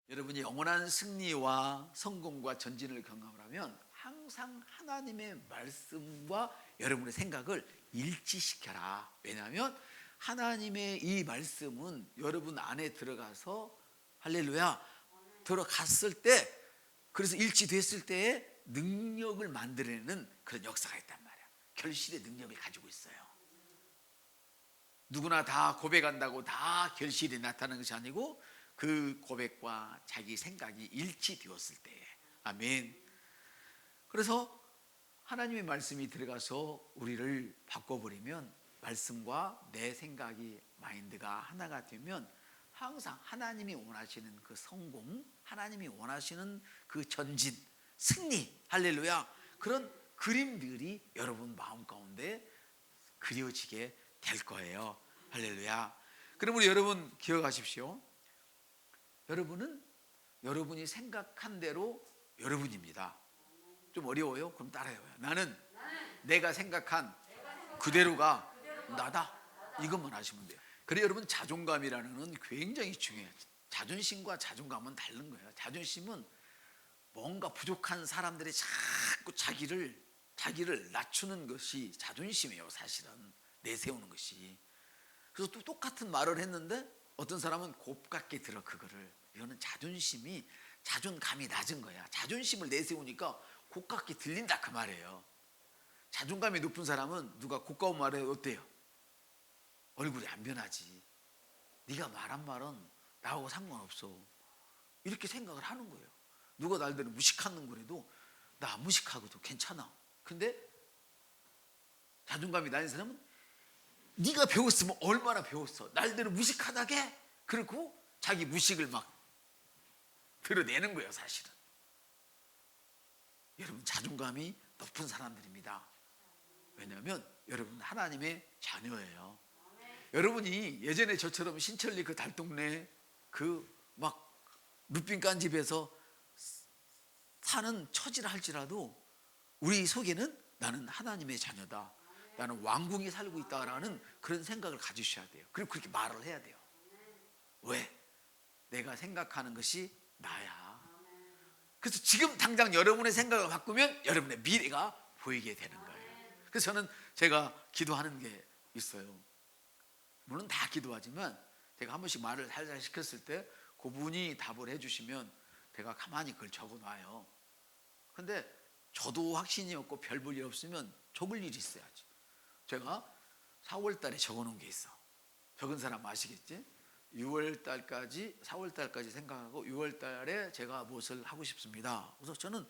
여러분이 영원한 승리와 성공과 전진을 경험을 하면 항상 하나님의 말씀과 여러분의 생각을 일치시켜라. 왜냐하면 하나님의 이 말씀은 여러분 안에 들어가서 할렐루야 들어갔을 때, 그래서 일치됐을 때에 능력을 만들어내는 그런 역사가 있단 말이야. 결실의 능력을 가지고 있어요. 누구나 다 고백한다고 다 결실이 나타나는 것이 아니고 그 고백과 자기 생각이 일치되었을 때에. 아멘. 그래서 하나님의 말씀이 들어가서 우리를 바꿔버리면, 말씀과 내 생각이 마인드가 하나가 되면 항상 하나님이 원하시는 그 성공, 하나님이 원하시는 그 전진, 승리, 할렐루야, 그런 그림들이 여러분 마음 가운데 그려지게 될 거예요. 할렐루야. 그럼 우리 여러분 기억하십시오. 여러분은 여러분이 생각한 대로 여러분입니다. 좀 어려워요? 그럼 따라해요. 나는 내가 생각한 그대로가 나다. 이것만 하시면 돼요. 그래 여러분, 자존감이라는 건 굉장히 중요해요. 자존심과 자존감은 다른 거예요. 자존심은 뭔가 부족한 사람들이 자꾸 자기를 낮추는 것이 자존심이에요. 사실은 내세우는 것이. 그래서 또 똑같은 말을 했는데 어떤 사람은 곱깝게 들어 그거를. 이거는 자존감이 낮은 거야. 자존심을 내세우니까 곱깝게 들린다 그 말이에요. 자존감이 높은 사람은 누가 고가운 말에 어때요? 얼굴이 안 변하지. 네가 말한 말은 나하고 상관없어. 이렇게 생각을 하는 거예요. 누가 날대로 무식하는 거라도 나 안 무식하고도 괜찮아. 근데 자존감이 낮은 사람은 네가 배웠으면 얼마나 배웠어. 날대로 무식하다게. 그리고 자기 무식을 막 드러내는 거예요. 사실은 여러분 자존감이 높은 사람들입니다. 왜냐하면 여러분 하나님의 자녀예요. 여러분이 예전에 저처럼 신천리 그 달동네 그 막 루핀 집에서 사는 처지라 할지라도 우리 속에는 나는 하나님의 자녀다, 나는 왕궁에 살고 있다라는 그런 생각을 가지셔야 돼요. 그리고 그렇게 말을 해야 돼요. 왜? 내가 생각하는 것이 나야. 그래서 지금 당장 여러분의 생각을 바꾸면 여러분의 미래가 보이게 되는 거예요. 그래서 저는 제가 기도하는 게 있어요. 물론 다 기도하지만 제가 한 번씩 말을 살살 시켰을 때 그분이 답을 해주시면 제가 가만히 그걸 적어놔요. 근데 저도 확신이 없고 별 볼 일 없으면 적을 일이 있어야지. 제가 4월 달에 적어놓은 게 있어. 적은 사람 아시겠지? 6월 달까지, 4월 달까지 생각하고 6월 달에 제가 무엇을 하고 싶습니다. 그래서 저는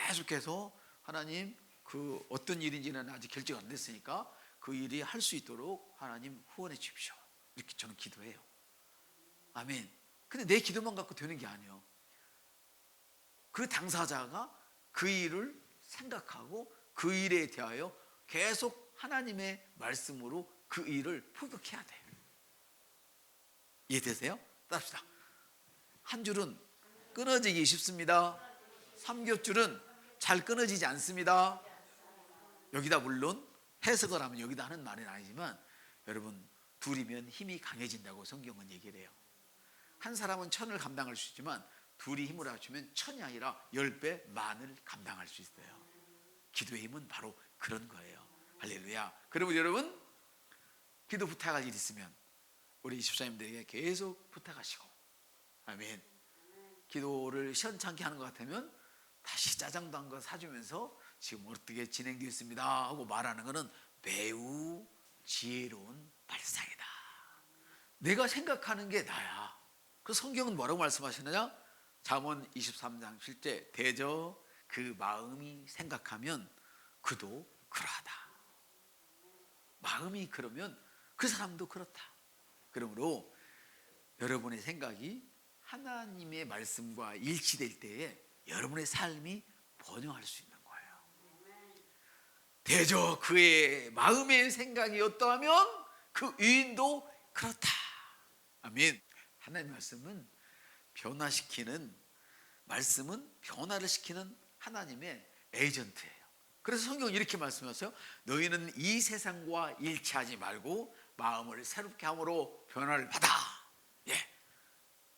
계속해서 하나님 그 어떤 일인지는 아직 결정 안 됐으니까 그 일이 할 수 있도록 하나님 후원해 주십시오. 이렇게 저는 기도해요. 아멘. 근데 내 기도만 갖고 되는 게 아니에요. 그 당사자가 그 일을 생각하고 그 일에 대하여 계속 하나님의 말씀으로 그 일을 포격해야 돼요. 이해되세요? 따라합시다. 한 줄은 끊어지기 쉽습니다. 삼겹줄은 잘 끊어지지 않습니다. 여기다 물론 해석을 하면 여기다 하는 말은 아니지만 여러분, 둘이면 힘이 강해진다고 성경은 얘기를 해요. 한 사람은 1000을 감당할 수 있지만 둘이 힘을 합치면 1000이 아니라 10배 만을 감당할 수 있어요. 기도의 힘은 바로 그런 거예요. 할렐루야. 그러면 여러분, 기도 부탁할 일 있으면 우리 집사님들에게 계속 부탁하시고, 아멘. 기도를 시원찮게 하는 것 같으면 다시 짜장도 한 거 사주면서 지금 어떻게 진행되었습니다 하고 말하는 것은 매우 지혜로운 발상이다. 내가 생각하는 게 나야. 그 성경은 뭐라고 말씀하시느냐? 잠언 23장 7절 대저 그 마음이 생각하면 그도 그러하다. 마음이 그러면 그 사람도 그렇다. 그러므로 여러분의 생각이 하나님의 말씀과 일치될 때에 여러분의 삶이 번영할 수 있는 거예요. 대저 그의 마음의 생각이 어떠하면 그 의인도 그렇다. 아멘. 하나님의 말씀은 변화시키는, 말씀은 변화를 시키는 하나님의 에이전트예요. 그래서 성경은 이렇게 말씀하세요. 너희는 이 세상과 일치하지 말고 마음을 새롭게 함으로 변화를 받아. 예.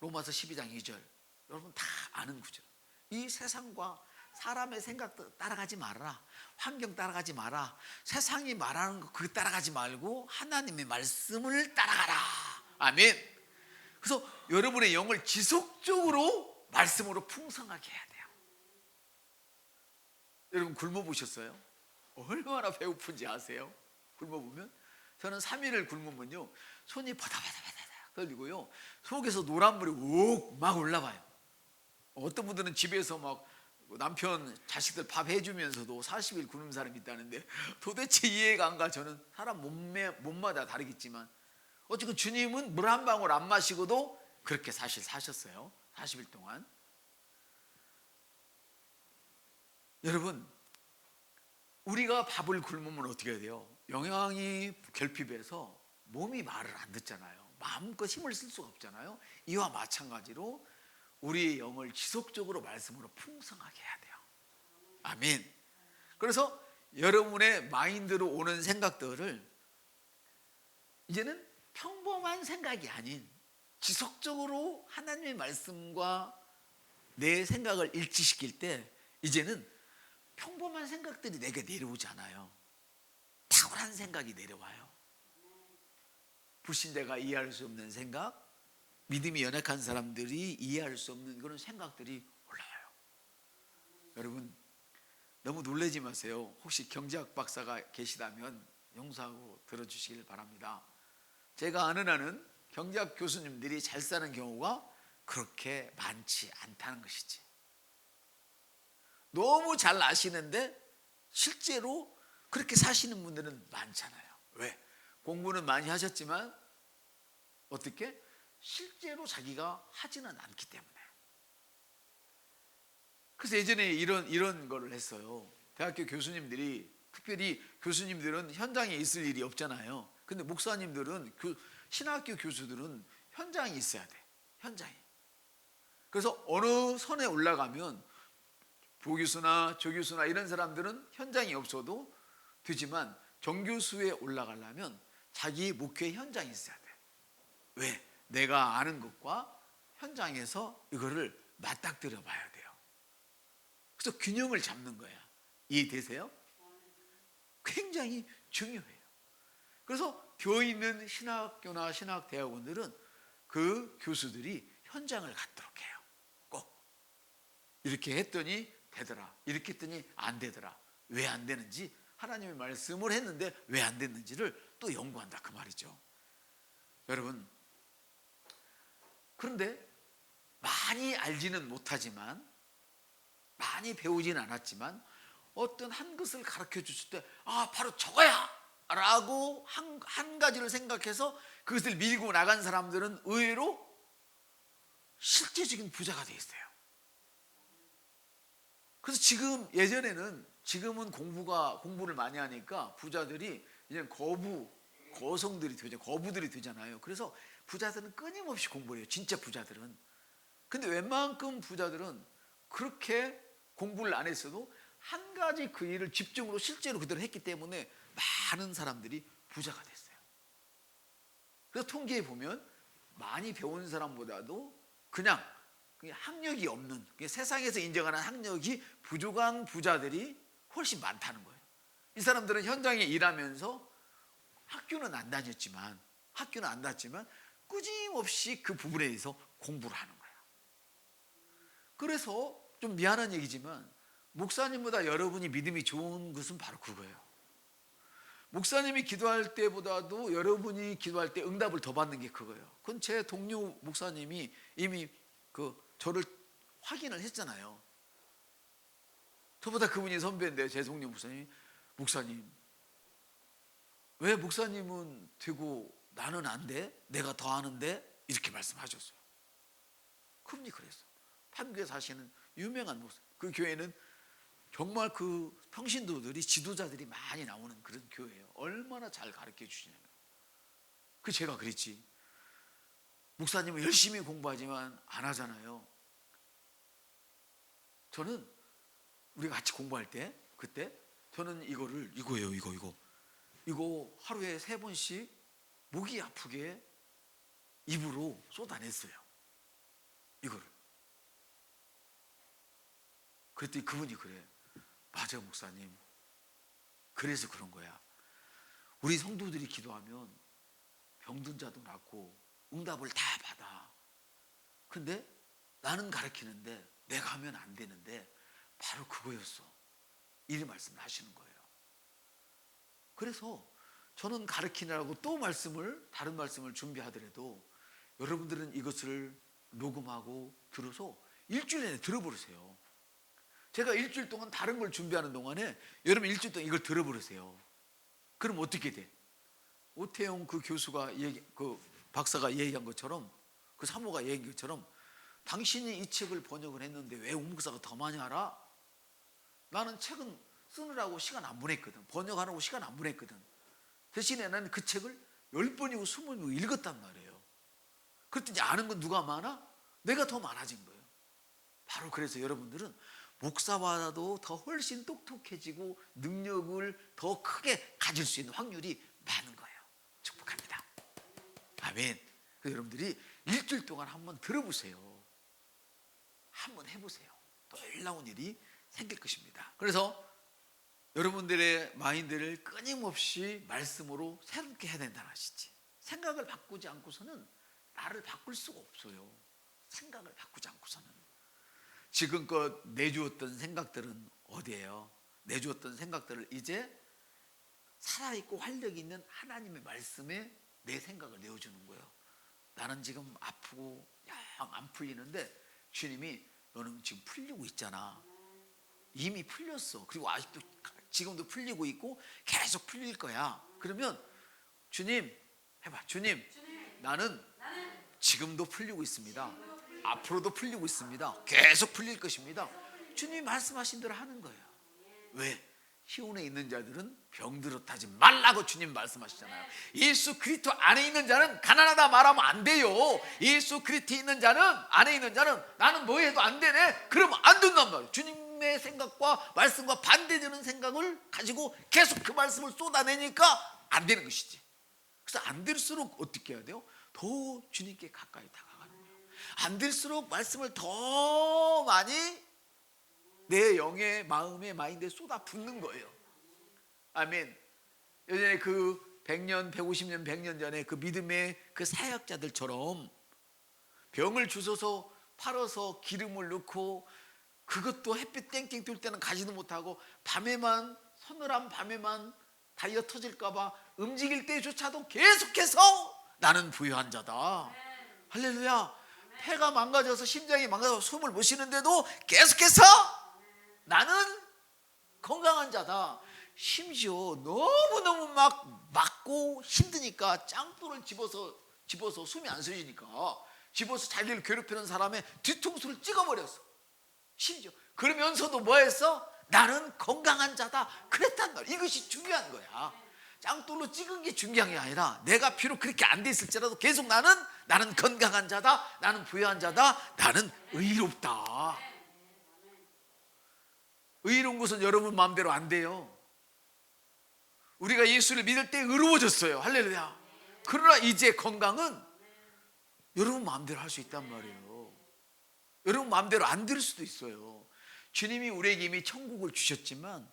로마서 12장 2절. 여러분 다 아는 구절. 이 세상과 사람의 생각 따라가지 말아라. 환경 따라가지 마라. 세상이 말하는 거 그거 따라가지 말고 하나님의 말씀을 따라가라. 아멘. 그래서 여러분의 영을 지속적으로 말씀으로 풍성하게 해야 돼요. 여러분 굶어보셨어요? 얼마나 배고픈지 아세요? 굶어보면 저는 3일을 굶으면요 손이 바다바다바다 떨리고요 속에서 노란물이 욱 막 올라와요. 어떤 분들은 집에서 막 남편 자식들 밥 해주면서도 40일 굶는 사람이 있다는데 도대체 이해가 안 가. 저는 사람 몸마다 다르겠지만 어쨌든 주님은 물 한 방울 안 마시고도 그렇게 사실 사셨어요. 40일 동안. 여러분 우리가 밥을 굶으면 어떻게 해야 돼요? 영양이 결핍해서 몸이 말을 안 듣잖아요. 마음껏 힘을 쓸 수가 없잖아요. 이와 마찬가지로 우리의 영을 지속적으로 말씀으로 풍성하게 해야 돼요. 아멘. 그래서 여러분의 마인드로 오는 생각들을 이제는 평범한 생각이 아닌 지속적으로 하나님의 말씀과 내 생각을 일치시킬 때 이제는 평범한 생각들이 내게 내려오지 않아요. 탁월한 생각이 내려와요. 불신자가 이해할 수 없는 생각, 믿음이 연약한 사람들이 이해할 수 없는 그런 생각들이 올라와요. 여러분 너무 놀라지 마세요. 혹시 경제학 박사가 계시다면 용서하고 들어주시길 바랍니다. 제가 아는 한은 경제학 교수님들이 잘 사는 경우가 그렇게 많지 않다는 것이지. 너무 잘 아시는데 실제로 그렇게 사시는 분들은 많잖아요. 왜? 공부는 많이 하셨지만 어떻게? 실제로 자기가 하지는 않기 때문에. 그래서 예전에 이런 거를 했어요. 대학교 교수님들이, 특별히 교수님들은 현장에 있을 일이 없잖아요. 근데 목사님들은, 신학교 교수들은 현장에 있어야 돼. 현장에. 그래서 어느 선에 올라가면 부교수나 조교수나 이런 사람들은 현장이 없어도 되지만 정교수에 올라가려면 자기 목회 현장에 있어야 돼. 왜? 내가 아는 것과 현장에서 이거를 맞닥뜨려 봐야 돼요. 그래서 균형을 잡는 거야. 이해되세요? 굉장히 중요해요. 그래서 교회 있는 신학교나 신학대학원들은 그 교수들이 현장을 갖도록 해요. 꼭. 이렇게 했더니 되더라. 이렇게 했더니 안 되더라. 왜 안 되는지, 하나님의 말씀을 했는데 왜 안 됐는지를 또 연구한다 그 말이죠. 여러분, 그런데 많이 알지는 못하지만, 많이 배우지는 않았지만 어떤 한 것을 가르쳐 줬을 때 바로 저거야 라고 한 가지를 생각해서 그것을 밀고 나간 사람들은 의외로 실제적인 부자가 돼 있어요. 그래서 지금은 공부를 많이 하니까 부자들이 이제 거성들이 되죠. 거부들이 되잖아요. 그래서 부자들은 끊임없이 공부를 해요. 진짜 부자들은. 근데 웬만큼 부자들은 그렇게 공부를 안 했어도 한 가지 그 일을 집중으로 실제로 그대로 했기 때문에 많은 사람들이 부자가 됐어요. 그래서 통계에 보면 많이 배운 사람보다도 그냥 학력이 없는, 세상에서 인정하는 학력이 부족한 부자들이 훨씬 많다는 거예요. 이 사람들은 현장에 일하면서 학교는 안 다녔지만 끊임없이 그 부분에 대해서 공부를 하는 거예요. 그래서 좀 미안한 얘기지만 목사님보다 여러분이 믿음이 좋은 것은 바로 그거예요. 목사님이 기도할 때보다도 여러분이 기도할 때 응답을 더 받는 게 그거예요. 그건 제 동료 목사님이 이미 저를 확인을 했잖아요. 저보다 그분이 선배인데 제 동료 목사님 왜 목사님은 되고 나는 안 돼? 내가 더 아는데? 이렇게 말씀하셨어요. 그분이 그랬어요. 판교에 사시는 유명한 목사. 그 교회는 정말 그 평신도들이, 지도자들이 많이 나오는 그런 교회예요. 얼마나 잘 가르쳐 주시냐면. 제가 그랬지. 목사님은 열심히 공부하지만 안 하잖아요. 저는 우리가 같이 공부할 때 그때 저는 이거 하루에 3번씩 목이 아프게 입으로 쏟아냈어요. 이거를. 그랬더니 그분이 그래. 맞아 목사님. 그래서 그런 거야. 우리 성도들이 기도하면 병든 자도 낫고 응답을 다 받아. 근데 나는 가르치는데 내가 하면 안 되는데 바로 그거였어. 이 말씀을 하시는 거예요. 그래서 저는 가르치느라고 또 다른 말씀을 준비하더라도 여러분들은 이것을 녹음하고 들어서 일주일 내내 들어버리세요. 제가 일주일 동안 다른 걸 준비하는 동안에 여러분 일주일 동안 이걸 들어버리세요. 그럼 어떻게 돼? 오태용 그 교수가 그 박사가 얘기한 것처럼, 그 사모가 얘기한 것처럼, 당신이 이 책을 번역을 했는데 왜 옥목사가 더 많이 알아? 나는 책은 쓰느라고 시간 안 보냈거든. 번역하라고 시간 안 보냈거든. 대신에 나는 그 책을 10번이고 20번이고 읽었단 말이에요. 그랬더니 아는 건 누가 많아? 내가 더 많아진 거예요. 바로 그래서 여러분들은 목사와도 더 훨씬 똑똑해지고 능력을 더 크게 가질 수 있는 확률이 많은 거예요. 축복합니다. 아멘. 그래서 여러분들이 일주일 동안 한번 들어보세요. 한번 해보세요. 놀라운 일이 생길 것입니다. 그래서 여러분들의 마인드를 끊임없이 말씀으로 새롭게 해야 된다는 것이지. 생각을 바꾸지 않고서는 나를 바꿀 수가 없어요. 생각을 바꾸지 않고서는. 지금껏 내주었던 생각들은 어디예요? 내주었던 생각들을 이제 살아있고 활력이 있는 하나님의 말씀에 내 생각을 내어주는 거예요. 나는 지금 아프고 영 안 풀리는데 주님이 너는 지금 풀리고 있잖아. 이미 풀렸어. 그리고 아직도 지금도 풀리고 있고 계속 풀릴 거야. 그러면 주님 해봐. 주님 나는 지금도 풀리고 있습니다. 앞으로도 풀리고 있습니다. 계속 풀릴 것입니다. 주님이 말씀하신 대로 하는 거예요. 왜? 희온에 있는 자들은 병들었다 하지 말라고 주님 말씀하시잖아요. 예수 그리스도 안에 있는 자는 가난하다 말하면 안 돼요. 예수 그리스도 있는 자는, 안에 있는 자는 나는 뭐 해도 안 되네, 그러면 안 된단 말이에요. 주님의 생각과 말씀과 반대되는 생각을 가지고 계속 그 말씀을 쏟아내니까 안 되는 것이지. 그래서 안 될수록 어떻게 해야 돼요? 더 주님께 가까이 다가가는 거예요. 안 될수록 말씀을 더 많이 내 영의 마음의 마인드에 쏟아 붓는 거예요. 아멘. 예전에 그 100년, 150년, 100년 전에 그 믿음의 그 사역자들처럼 병을 주워서 팔아서 기름을 넣고, 그것도 햇빛 땡땡 뜰 때는 가지도 못하고 밤에만, 서늘한 밤에만 다이어 터질까봐 움직일 때조차도 계속해서 나는 부유한 자다. 할렐루야. 폐가 망가져서 심장이 망가져서 숨을 못 쉬는데도 계속해서 나는 건강한 자다. 심지어 너무너무 막 맞고 힘드니까 짱돌을 집어서 숨이 안 쉬어지니까 집어서 자기를 괴롭히는 사람의 뒤통수를 찍어버렸어. 심지어 그러면서도 뭐 했어? 나는 건강한 자다 그랬단 말이야. 이것이 중요한 거야. 짱돌로 찍은 게 중요한 게 아니라 내가 비록 그렇게 안 돼 있을지라도 계속 나는 건강한 자다, 나는 부유한 자다, 나는 의롭다. 의로운 것은 여러분 마음대로 안 돼요. 우리가 예수를 믿을 때 의로워졌어요. 할렐루야. 그러나 이제 건강은 여러분 마음대로 할 수 있단 말이에요. 여러분 마음대로 안 될 수도 있어요. 주님이 우리에게 이미 천국을 주셨지만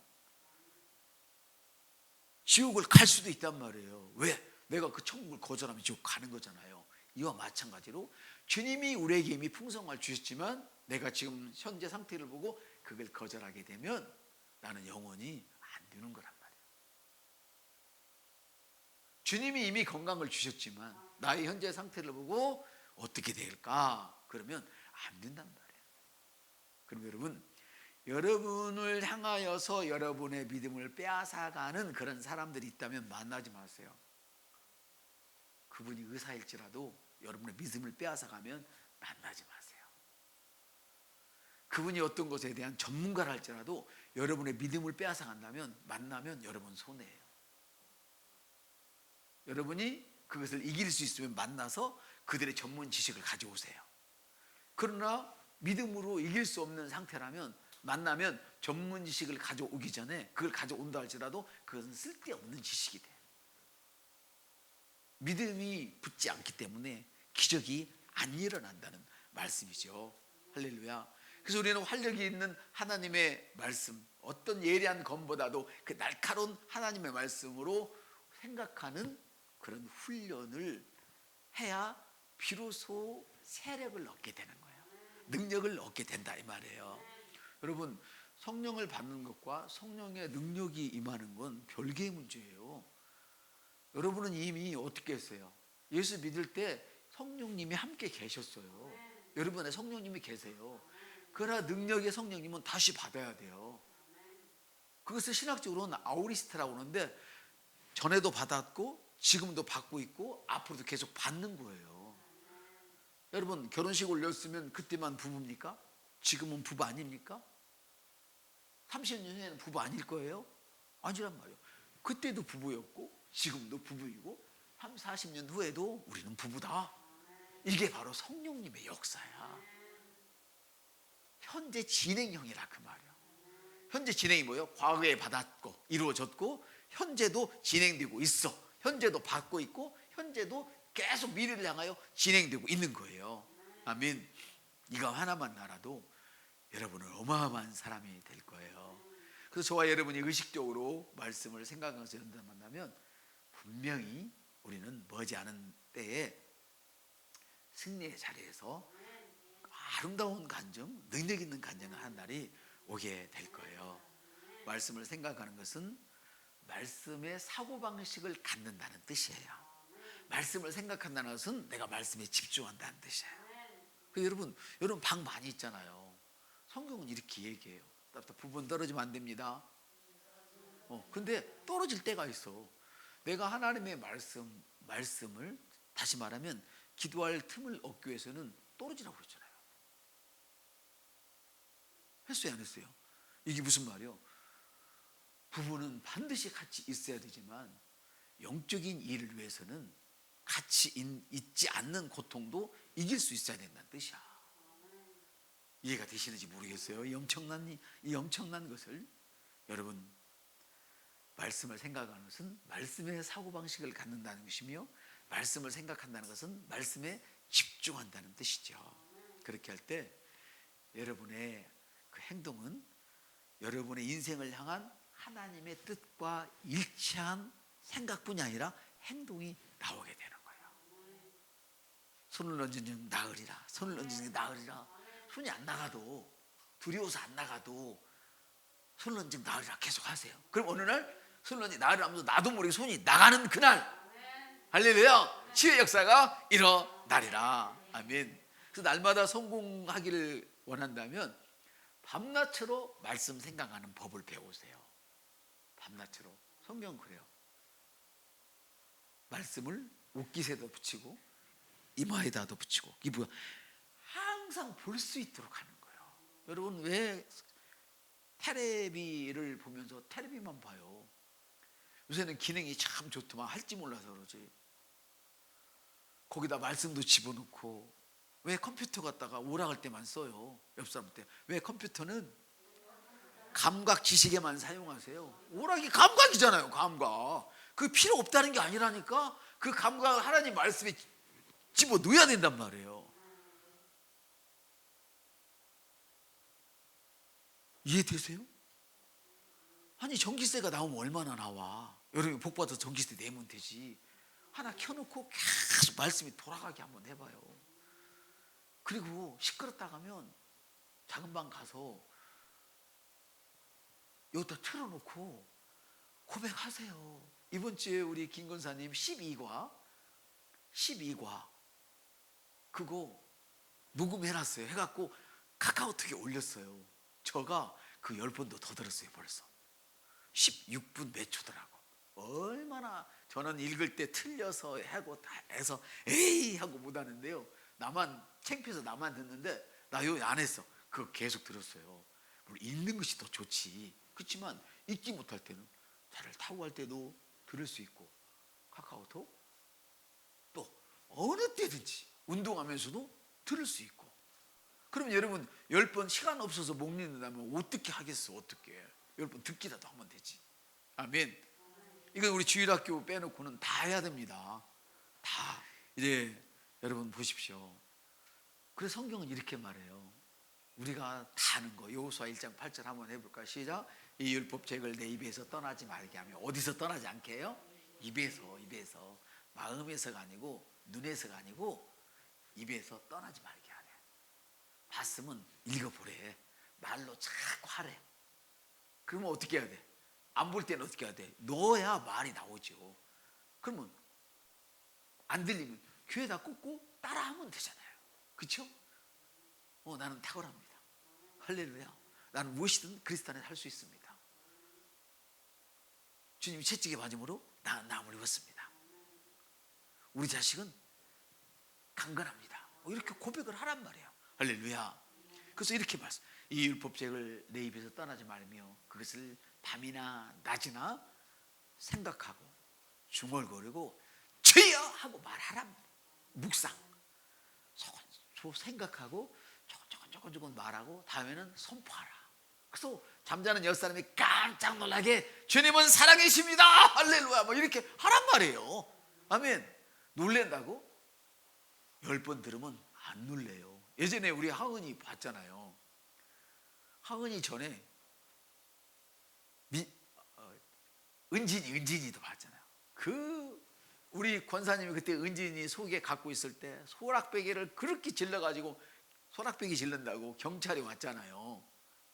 지옥을 갈 수도 있단 말이에요. 왜? 내가 그 천국을 거절하면 지옥 가는 거잖아요. 이와 마찬가지로 주님이 우리에게 이미 풍성을 주셨지만 내가 지금 현재 상태를 보고 그걸 거절하게 되면 나는 영원히 안 되는 거란 말이에요. 주님이 이미 건강을 주셨지만 나의 현재 상태를 보고 어떻게 될까? 그러면 안 된단 말이에요. 그럼 여러분을 향하여서 여러분의 믿음을 빼앗아가는 그런 사람들이 있다면 만나지 마세요. 그분이 의사일지라도 여러분의 믿음을 빼앗아가면 만나지 마세요. 그분이 어떤 것에 대한 전문가라 할지라도 여러분의 믿음을 빼앗아간다면 만나면 여러분 손해예요. 여러분이 그것을 이길 수 있으면 만나서 그들의 전문 지식을 가져오세요. 그러나 믿음으로 이길 수 없는 상태라면 만나면 전문 지식을 가져오기 전에 그걸 가져온다 할지라도 그것은 쓸데없는 지식이 돼요. 믿음이 붙지 않기 때문에 기적이 안 일어난다는 말씀이죠. 할렐루야. 그래서 우리는 활력이 있는 하나님의 말씀, 어떤 예리한 검보다도 그 날카로운 하나님의 말씀으로 생각하는 그런 훈련을 해야 비로소 세력을 얻게 되는 거예요. 능력을 얻게 된다 이 말이에요. 여러분, 성령을 받는 것과 성령의 능력이 임하는 건 별개의 문제예요. 여러분은 이미 어떻게 했어요? 예수 믿을 때 성령님이 함께 계셨어요. 여러분의 성령님이 계세요. 그러나 능력의 성령님은 다시 받아야 돼요. 그것을 신학적으로는 아우리스트라고 하는데, 전에도 받았고 지금도 받고 있고 앞으로도 계속 받는 거예요. 여러분, 결혼식 올렸으면 그때만 부부입니까? 지금은 부부 아닙니까? 30년 후에는 부부 아닐 거예요? 아니란 말이에요. 그때도 부부였고 지금도 부부이고 30, 40년 후에도 우리는 부부다. 이게 바로 성령님의 역사야. 현재 진행형이라 그 말이에요. 현재 진행이 뭐예요? 과거에 받았고 이루어졌고 현재도 진행되고 있어. 현재도 받고 있고 현재도 계속 미래를 향하여 진행되고 있는 거예요. 아멘. 이거 하나만 알아도 여러분은 어마어마한 사람이 될 거예요. 그래서 저와 여러분이 의식적으로 말씀을 생각하면서 만나면 분명히 우리는 머지않은 때에 승리의 자리에서 아름다운 간증, 능력 있는 간증을 하는 날이 오게 될 거예요. 말씀을 생각하는 것은 말씀의 사고방식을 갖는다는 뜻이에요. 말씀을 생각한다는 것은 내가 말씀에 집중한다는 뜻이에요. 여러분 방 많이 있잖아요. 성경은 이렇게 얘기해요. 부분 떨어지면 안 됩니다. 근데 떨어질 때가 있어. 내가 하나님의 말씀을 다시 말하면 기도할 틈을 얻기 위해서는 떨어지라고 그랬잖아요. 했어요, 안 했어요? 이게 무슨 말이에요? 부부는 반드시 같이 있어야 되지만 영적인 일을 위해서는 같이 있지 않는 고통도 이길 수 있어야 된다는 뜻이야. 이해가 되시는지 모르겠어요. 이 엄청난 것을 여러분, 말씀을 생각하는 것은 말씀의 사고방식을 갖는다는 것이며 말씀을 생각한다는 것은 말씀에 집중한다는 뜻이죠. 그렇게 할 때 여러분의 그 행동은 여러분의 인생을 향한 하나님의 뜻과 일치한 생각뿐이 아니라 행동이 나오게 되는 거예요. 손을 얹은 즉 나으리라. 손을 얹은 즉 나으리라. 손이 안 나가도, 두려워서 안 나가도 손을 얹은 즉 나으리라 계속 하세요. 그럼 어느 날 손을 얹은 나으리라 하면서 나도 모르게 손이 나가는 그날, 할렐루야, 치유의 역사가 일어나리라. 아멘. 그래서 날마다 성공하기를 원한다면 밤낮으로 말씀 생각하는 법을 배우세요. 밤낮으로. 성경은 그래요. 말씀을 옷깃에도 붙이고 이마에다도 붙이고, 이게 뭐야? 항상 볼 수 있도록 하는 거예요. 여러분, 왜 테레비를 보면서 테레비만 봐요? 요새는 기능이 참 좋더만 할지 몰라서 그러지. 거기다 말씀도 집어넣고. 왜 컴퓨터 갖다가 오락할 때만 써요? 옆 사람한테 왜 컴퓨터는 감각 지식에만 사용하세요? 오락이 감각이잖아요. 감각. 그 필요 없다는 게 아니라니까. 그 감각을 하나님 말씀에 집어넣어야 된단 말이에요. 이해되세요? 아니, 전기세가 나오면 얼마나 나와? 여러분 복 받아서 전기세 내면 되지. 하나 켜놓고 계속 말씀이 돌아가게 한번 해봐요. 그리고 시끄럽다 하면 작은 방 가서 여기다 틀어놓고 고백하세요. 이번 주에 우리 김건사님 12과 그거 녹음해놨어요. 해갖고 카카오톡에 올렸어요. 제가 그 10번도 더 들었어요. 벌써 16분 몇 초더라고. 얼마나 저는 읽을 때 틀려서 하고 다 해서 에이 하고 못하는데요, 나만 창피해서 나만 듣는데 나 여기 안 했어. 그거 계속 들었어요. 물론 읽는 것이 더 좋지. 그렇지만 읽지 못할 때는 차를 타고 갈 때도 들을 수 있고, 카카오톡 또 어느 때든지 운동하면서도 들을 수 있고. 그러면 여러분 10번 시간 없어서 못 읽는다면 어떻게 하겠어? 어떻게 10번 듣기라도 하면 되지. 아멘. 이건 우리 주일학교 빼놓고는 다 해야 됩니다. 다. 이제 여러분 보십시오. 그래서 성경은 이렇게 말해요. 우리가 다 아는 거 여호수아 1장 8절 한번 해볼까요? 시작. 이 율법책을 내 입에서 떠나지 말게 하며. 어디서 떠나지 않게 해요? 입에서 마음에서가 아니고 눈에서가 아니고 입에서 떠나지 말게 하래. 봤으면 읽어보래. 말로 자꾸 하래. 그러면 어떻게 해야 돼? 안 볼 때는 어떻게 해야 돼? 넣어야 말이 나오죠. 그러면 안 들리면 귀에다 꽂고 따라하면 되잖아요. 그렇죠? 나는 탁월합니다. 할렐루야. 나는 무엇이든 그리스도 안에 할 수 있습니다. 주님이 채찍에 맞음으로 나는 나음을 입었습니다. 우리 자식은 강건합니다. 이렇게 고백을 하란 말이에요. 할렐루야. 그래서 이렇게 말씀. 이 율법책을 내 입에서 떠나지 말며 그것을 밤이나 낮이나 생각하고 중얼거리고 주여 하고 말하란. 묵상. 생각하고 조금 말하고 다음에는 선포하라. 그래서 잠자는 옆사람이 깜짝 놀라게 주님은 살아계십니다. 할렐루야. 이렇게 하란 말이에요. 아멘. 놀랜다고? 10번 들으면 안 놀래요. 예전에 우리 하은이 봤잖아요. 하은이 전에 은진이도 봤잖아요. 우리 권사님이 그때 은진이 속에 갖고 있을 때 소락베개를 그렇게 질러가지고 소락베개 질른다고 경찰이 왔잖아요.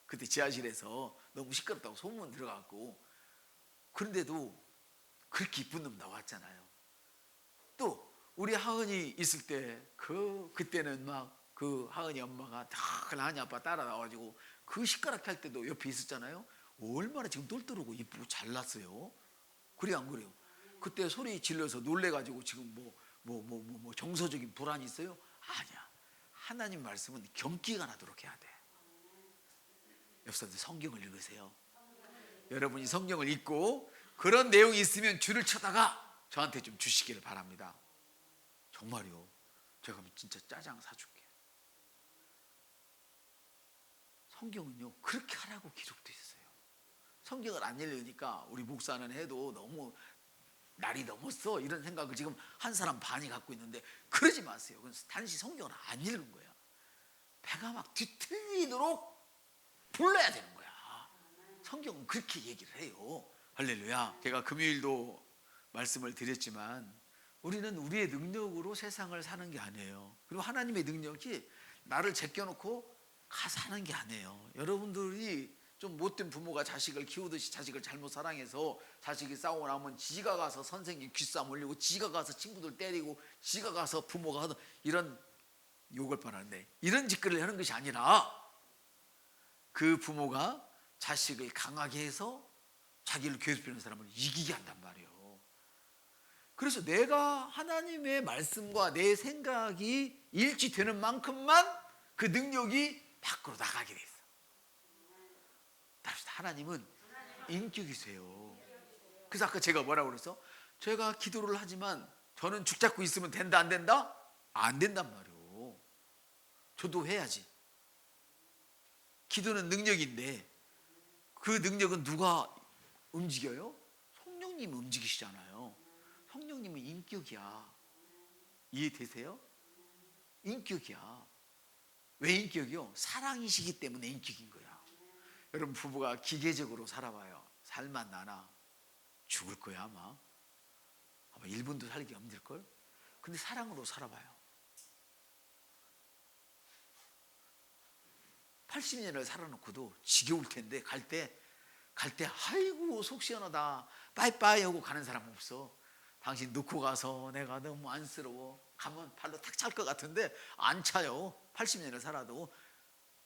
그때 지하실에서 너무 시끄럽다고 소문 들어갔고. 그런데도 그렇게 이쁜 놈 나왔잖아요. 또 우리 하은이 있을 때 그때는 막 그 하은이 엄마가 다 하은이 아빠 따라 나와가지고 그 시끄럽게 할 때도 옆에 있었잖아요. 얼마나 지금 똘똘하고 이쁘고 잘났어요. 그래 안 그래요? 그때 소리 질러서 놀래가지고 지금 뭐 정서적인 불안이 있어요? 아니야. 하나님 말씀은 경기가 나도록 해야 돼. 옆사람들 성경을 읽으세요. 여러분이 성경을 읽고 그런 내용이 있으면 줄을 쳐다가 저한테 좀 주시기를 바랍니다. 정말요. 제가 진짜 짜장 사줄게. 성경은요 그렇게 하라고 기록되어 있어요. 성경을 안 읽으니까 우리 목사는 해도 너무 날이 넘었어 이런 생각을 지금 한 사람 반이 갖고 있는데 그러지 마세요. 그건 단지 성경을 안 읽은 거야. 배가 막 뒤틀리도록 불러야 되는 거야. 성경은 그렇게 얘기를 해요. 할렐루야. 제가 금요일도 말씀을 드렸지만 우리는 우리의 능력으로 세상을 사는 게 아니에요. 그리고 하나님의 능력이 나를 제껴놓고 가서 하는 게 아니에요. 여러분들이 좀 못된 부모가 자식을 키우듯이 자식을 잘못 사랑해서 자식이 싸우고 나면 지가 가서 선생님 귀싸움 올리고 지가 가서 친구들 때리고 지가 가서 부모가 하던 이런 욕을 뻔하는데 이런 짓거리를 하는 것이 아니라 그 부모가 자식을 강하게 해서 자기를 괴롭히는 사람을 이기게 한단 말이에요. 그래서 내가 하나님의 말씀과 내 생각이 일치되는 만큼만 그 능력이 밖으로 나가게 돼 있어. 하나님은 인격이세요. 그래서 아까 제가 뭐라고 그랬어? 제가 기도를 하지만 저는 죽 잡고 있으면 된다 안 된다? 안 된단 말이에요. 저도 해야지. 기도는 능력인데 그 능력은 누가 움직여요? 성령님이 움직이시잖아요. 성령님은 인격이야. 이해되세요? 인격이야. 왜 인격이요? 사랑이시기 때문에 인격인 거야. 여러분 부부가 기계적으로 살아봐요. 살만 나나 죽을 거야 아마 1분도 살기 힘들걸. 근데 사랑으로 살아봐요. 80년을 살아놓고도 지겨울 텐데 갈 때 아이고 속 시원하다 빠이빠이 하고 가는 사람 없어. 당신 놓고 가서 내가 너무 안쓰러워 가면 발로 탁 찰 것 같은데 안 차요. 80년을 살아도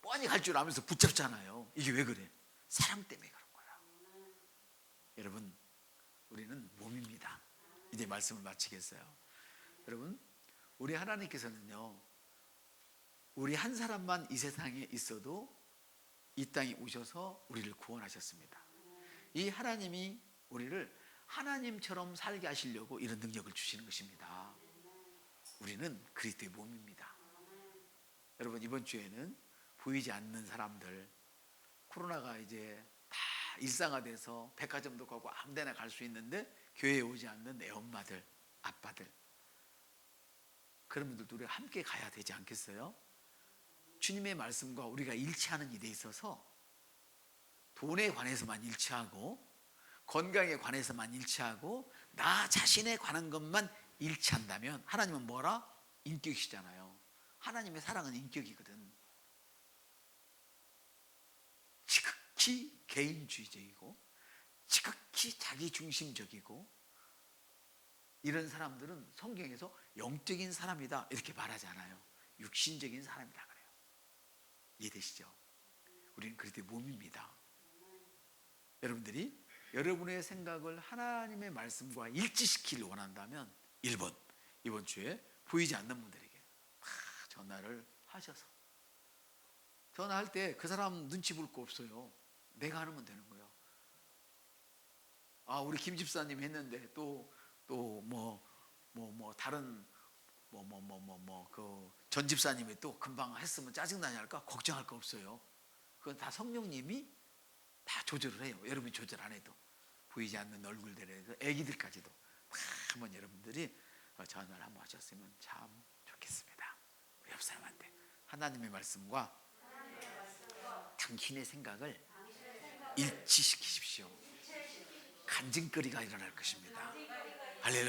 뻔히 갈 줄 알면서 붙잡잖아요. 이게 왜 그래? 사랑 때문에 그런 거야. 여러분 우리는 몸입니다. 이제 말씀을 마치겠어요. 여러분 우리 하나님께서는요 우리 한 사람만 이 세상에 있어도 이 땅에 오셔서 우리를 구원하셨습니다. 이 하나님이 우리를 하나님처럼 살게 하시려고 이런 능력을 주시는 것입니다. 우리는 그리스도의 몸입니다. 여러분 이번 주에는 보이지 않는 사람들, 코로나가 이제 다 일상화돼서 백화점도 가고 아무 데나 갈 수 있는데 교회에 오지 않는 내 엄마들, 아빠들, 그런 분들도 우리가 함께 가야 되지 않겠어요? 주님의 말씀과 우리가 일치하는 일에 있어서 돈에 관해서만 일치하고 건강에 관해서만 일치하고 나 자신에 관한 것만 일치한다면 하나님은 뭐라? 인격이시잖아요. 하나님의 사랑은 인격이거든. 지극히 개인주의적이고 지극히 자기중심적이고 이런 사람들은 성경에서 영적인 사람이다 이렇게 말하지 않아요. 육신적인 사람이다 그래요. 이해되시죠? 우리는 그리스도의 몸입니다. 여러분들이 여러분의 생각을 하나님의 말씀과 일치시키길 원한다면 1번 이번 주에 보이지 않는 분들에게 전화를 하셔서 전화할 때 그 사람 눈치 볼 거 없어요. 내가 하면 되는 거예요. 아 우리 김 집사님 했는데 또 다른 그 전 집사님이 또 금방 했으면 짜증나냐 할까 걱정할 거 없어요. 그건 다 성령님이 다 조절을 해요. 여러분이 조절 안 해도 보이지 않는 얼굴들에서 애기들까지도 한번 여러분들이 전화를 한번 하셨으면 참 좋겠습니다. 우리 옆 사람한테 하나님의 말씀과 당신의 생각을 일치시키십시오. 간증거리가 일어날 것입니다. 할렐루야.